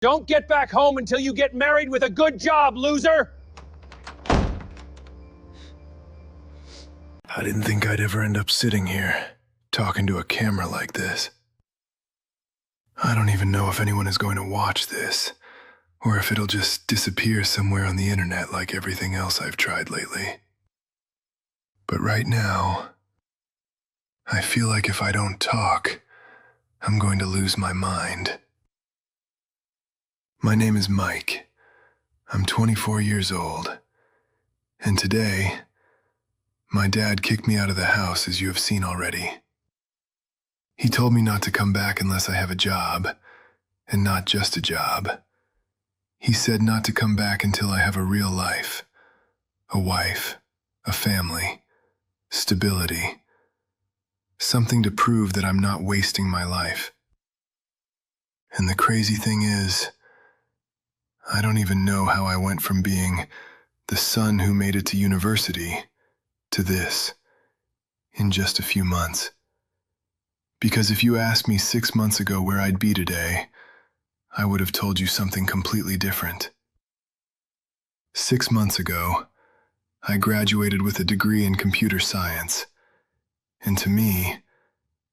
Don't get back home until you get married with a good job, loser! I didn't think I'd ever end up sitting here, talking to a camera like this. I don't even know if anyone is going to watch this, or if it'll just disappear somewhere on the internet like everything else I've tried lately. But right now, I feel like if I don't talk, I'm going to lose my mind. My name is Mike. I'm 24 years old. And today, my dad kicked me out of the house, as you have seen already. He told me not to come back unless I have a job, and not just a job. He said not to come back until I have a real life, a wife, a family, stability, something to prove that I'm not wasting my life. And the crazy thing is, I don't even know how I went from being the son who made it to university to this in just a few months. Because if you asked me 6 months ago where I'd be today, I would have told you something completely different. 6 months ago, I graduated with a degree in computer science. And to me,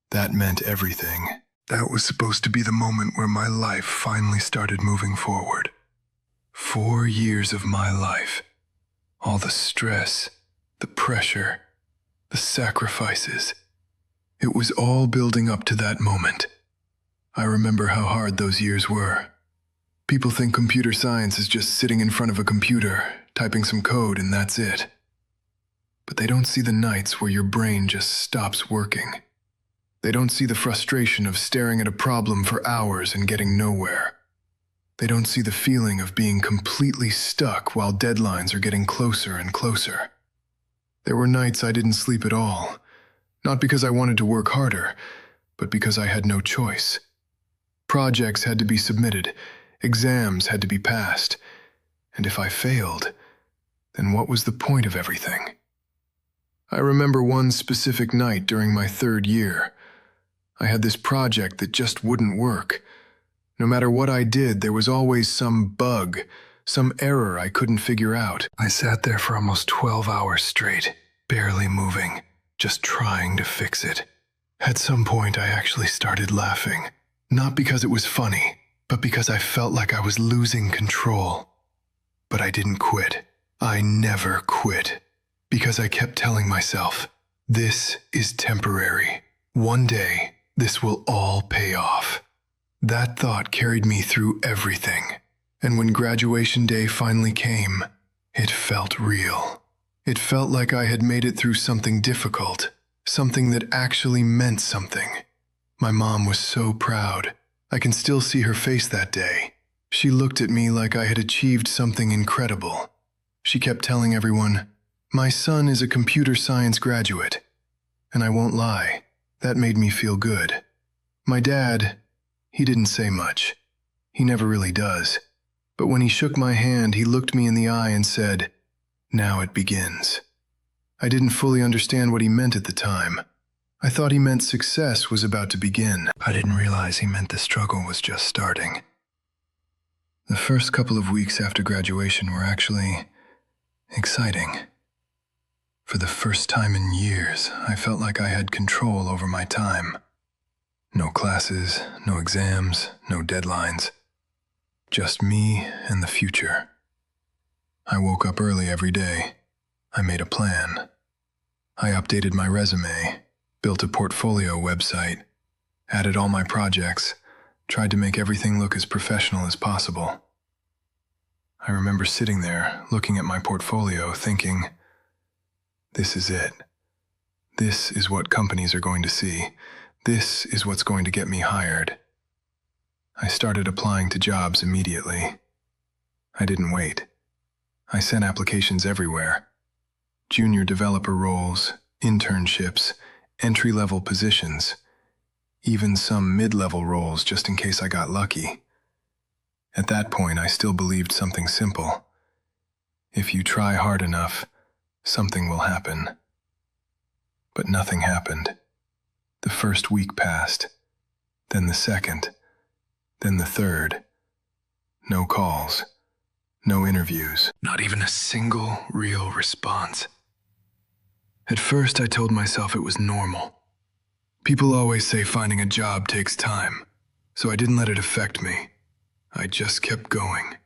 that meant everything. That was supposed to be the moment where my life finally started moving forward. 4 years of my life. All the stress, the pressure, the sacrifices. It was all building up to that moment. I remember how hard those years were. People think computer science is just sitting in front of a computer, typing some code, and that's it. But they don't see the nights where your brain just stops working. They don't see the frustration of staring at a problem for hours and getting nowhere. They don't see the feeling of being completely stuck while deadlines are getting closer and closer. There were nights I didn't sleep at all, not because I wanted to work harder, but because I had no choice. Projects had to be submitted, exams had to be passed, and if I failed, then what was the point of everything? I remember one specific night during my 3rd year. I had this project that just wouldn't work. No matter what I did, there was always some bug, some error I couldn't figure out. I sat there for almost 12 hours straight, barely moving, just trying to fix it. At some point, I actually started laughing. Not because it was funny, but because I felt like I was losing control. But I didn't quit. I never quit. Because I kept telling myself, this is temporary. One day, this will all pay off. That thought carried me through everything. And when graduation day finally came, it felt real. It felt like I had made it through something difficult, something that actually meant something. My mom was so proud. I can still see her face that day. She looked at me like I had achieved something incredible. She kept telling everyone, "My son is a computer science graduate." And I won't lie, that made me feel good. My dad, he didn't say much. He never really does. But when he shook my hand, he looked me in the eye and said, "Now it begins." I didn't fully understand what he meant at the time. I thought he meant success was about to begin. I didn't realize he meant the struggle was just starting. The first couple of weeks after graduation were actually exciting. For the first time in years, I felt like I had control over my time. No classes, no exams, no deadlines. Just me and the future. I woke up early every day. I made a plan. I updated my resume, built a portfolio website, added all my projects, tried to make everything look as professional as possible. I remember sitting there, looking at my portfolio, thinking, this is it. This is what companies are going to see. This is what's going to get me hired. I started applying to jobs immediately. I didn't wait. I sent applications everywhere. Junior developer roles, internships, entry-level positions, even some mid-level roles just in case I got lucky. At that point, I still believed something simple. If you try hard enough, something will happen. But nothing happened. The first week passed, then the second, then the third. No calls. No interviews. Not even a single real response. At first, I told myself it was normal. People always say finding a job takes time, so I didn't let it affect me. I just kept going.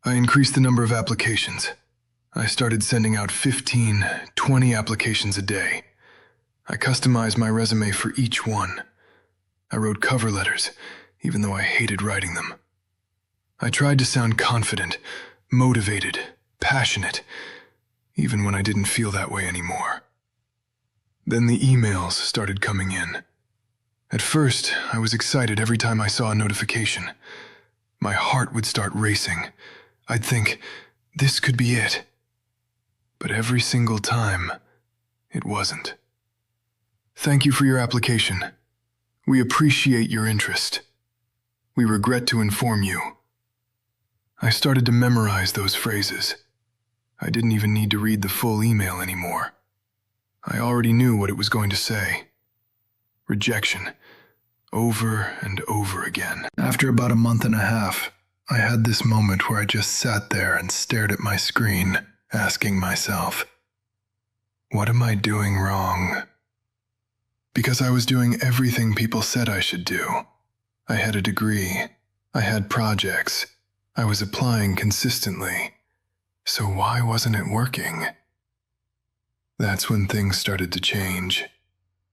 I increased the number of applications. I started sending out 15, 20 applications a day. I customized my resume for each one. I wrote cover letters, even though I hated writing them. I tried to sound confident, motivated, passionate, even when I didn't feel that way anymore. Then the emails started coming in. At first, I was excited every time I saw a notification. My heart would start racing. I'd think, this could be it. But every single time, it wasn't. Thank you for your application. We appreciate your interest. We regret to inform you. I started to memorize those phrases. I didn't even need to read the full email anymore. I already knew what it was going to say. Rejection. Over and over again. After about a month and a half, I had this moment where I just sat there and stared at my screen, asking myself, what am I doing wrong? Because I was doing everything people said I should do. I had a degree. I had projects. I was applying consistently. So why wasn't it working? That's when things started to change.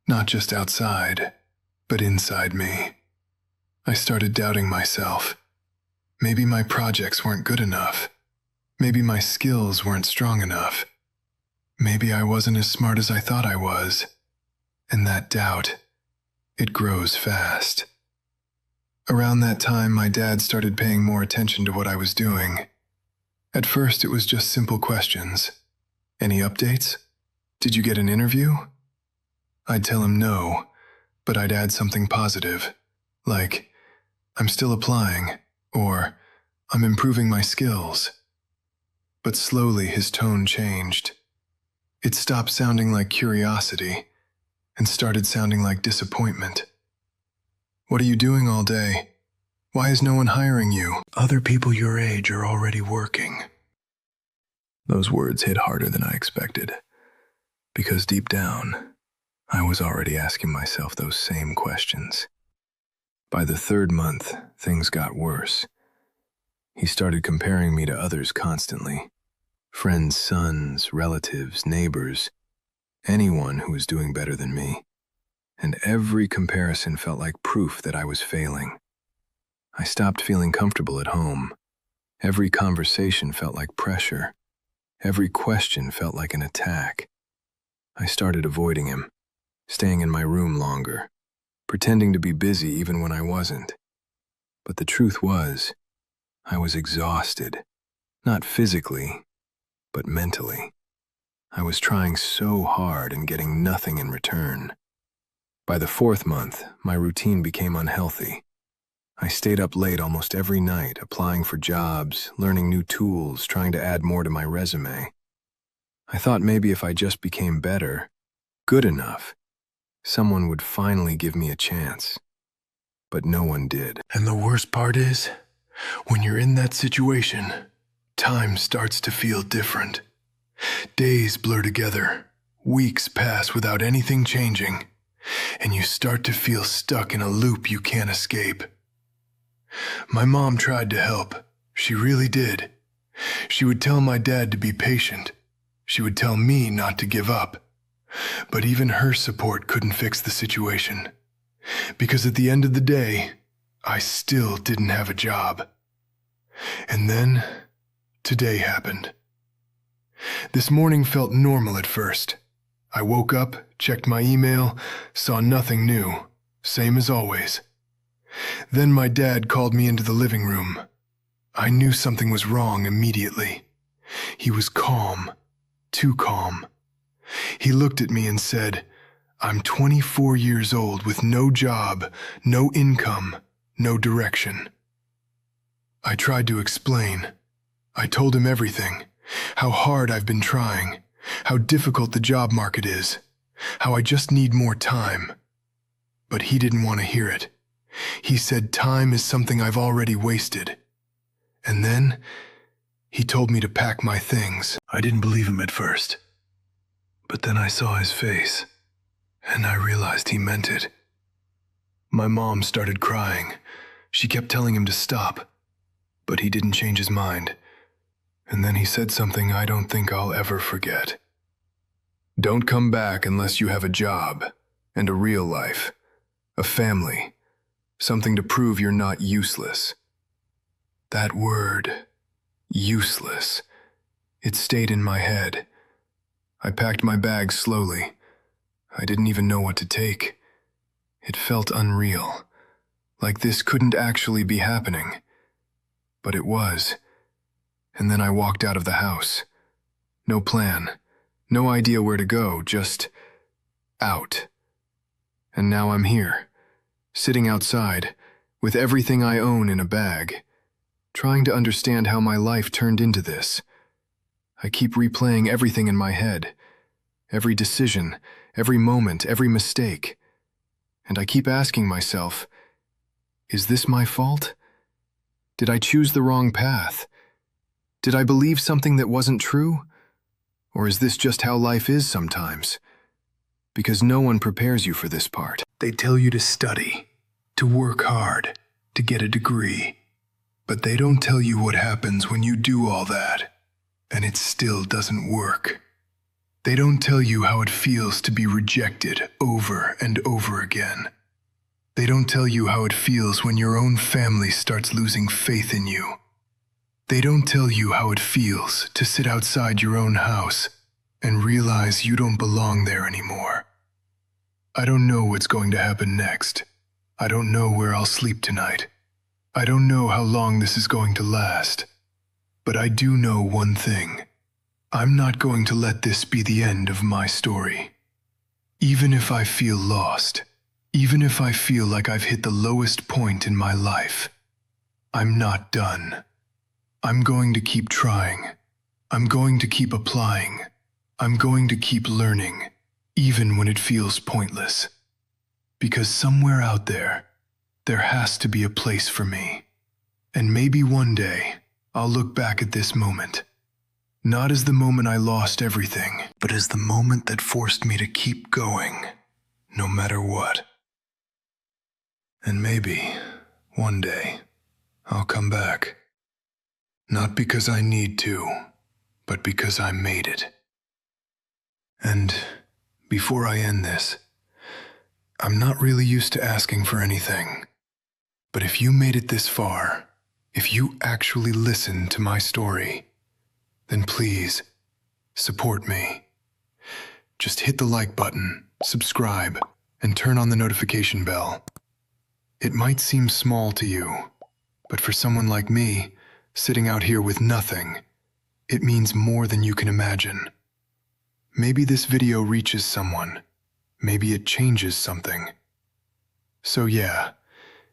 Not just outside, but inside me. I started doubting myself. Maybe my projects weren't good enough. Maybe my skills weren't strong enough. Maybe I wasn't as smart as I thought I was. And that doubt, it grows fast. Around that time, my dad started paying more attention to what I was doing. At first, it was just simple questions. Any updates? Did you get an interview? I'd tell him no, but I'd add something positive, like, I'm still applying, or I'm improving my skills. But slowly his tone changed. It stopped sounding like curiosity and started sounding like disappointment. What are you doing all day? Why is no one hiring you? Other people your age are already working. Those words hit harder than I expected, because deep down, I was already asking myself those same questions. By the third month, things got worse. He started comparing me to others constantly. Friends' sons, relatives, neighbors, anyone who was doing better than me. And every comparison felt like proof that I was failing. I stopped feeling comfortable at home. Every conversation felt like pressure. Every question felt like an attack. I started avoiding him, staying in my room longer, pretending to be busy even when I wasn't. But the truth was, I was exhausted, not physically, but mentally. I was trying so hard and getting nothing in return. By the fourth month, my routine became unhealthy. I stayed up late almost every night, applying for jobs, learning new tools, trying to add more to my resume. I thought maybe if I just became better, good enough, someone would finally give me a chance. But no one did. And the worst part is, when you're in that situation, time starts to feel different. Days blur together, weeks pass without anything changing, and you start to feel stuck in a loop you can't escape. My mom tried to help. She really did. She would tell my dad to be patient. She would tell me not to give up. But even her support couldn't fix the situation. Because at the end of the day, I still didn't have a job. And then, today happened. This morning felt normal at first. I woke up, checked my email, saw nothing new, same as always. Then my dad called me into the living room. I knew something was wrong immediately. He was calm, too calm. He looked at me and said, I'm 24 years old with no job, no income, no direction. I tried to explain. I told him everything, how hard I've been trying, how difficult the job market is, how I just need more time. But he didn't want to hear it. He said time is something I've already wasted. And then he told me to pack my things. I didn't believe him at first. But then I saw his face, and I realized he meant it. My mom started crying. She kept telling him to stop, but he didn't change his mind. And then he said something I don't think I'll ever forget. Don't come back unless you have a job, and a real life, a family, something to prove you're not useless. That word, useless, it stayed in my head. I packed my bags slowly. I didn't even know what to take. It felt unreal, like this couldn't actually be happening. But it was. And then I walked out of the house. No plan, no idea where to go, just out. And now I'm here, sitting outside, with everything I own in a bag, trying to understand how my life turned into this. I keep replaying everything in my head, every decision, every moment, every mistake. And I keep asking myself, is this my fault? Did I choose the wrong path? Did I believe something that wasn't true? Or is this just how life is sometimes? Because no one prepares you for this part. They tell you to study, to work hard, to get a degree. But they don't tell you what happens when you do all that, and it still doesn't work. They don't tell you how it feels to be rejected over and over again. They don't tell you how it feels when your own family starts losing faith in you. They don't tell you how it feels to sit outside your own house and realize you don't belong there anymore. I don't know what's going to happen next. I don't know where I'll sleep tonight. I don't know how long this is going to last. But I do know one thing. I'm not going to let this be the end of my story. Even if I feel lost, even if I feel like I've hit the lowest point in my life, I'm not done. I'm going to keep trying. I'm going to keep applying. I'm going to keep learning, even when it feels pointless. Because somewhere out there has to be a place for me. And maybe one day, I'll look back at this moment, not as the moment I lost everything, but as the moment that forced me to keep going, no matter what. And maybe, one day, I'll come back. Not because I need to, but because I made it. And before I end this, I'm not really used to asking for anything. But if you made it this far, if you actually listened to my story, then please, support me. Just hit the like button, subscribe, and turn on the notification bell. It might seem small to you, but for someone like me, sitting out here with nothing, it means more than you can imagine. Maybe this video reaches someone. Maybe it changes something. So yeah,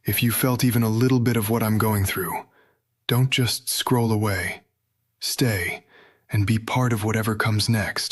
if you felt even a little bit of what I'm going through, don't just scroll away. Stay and be part of whatever comes next.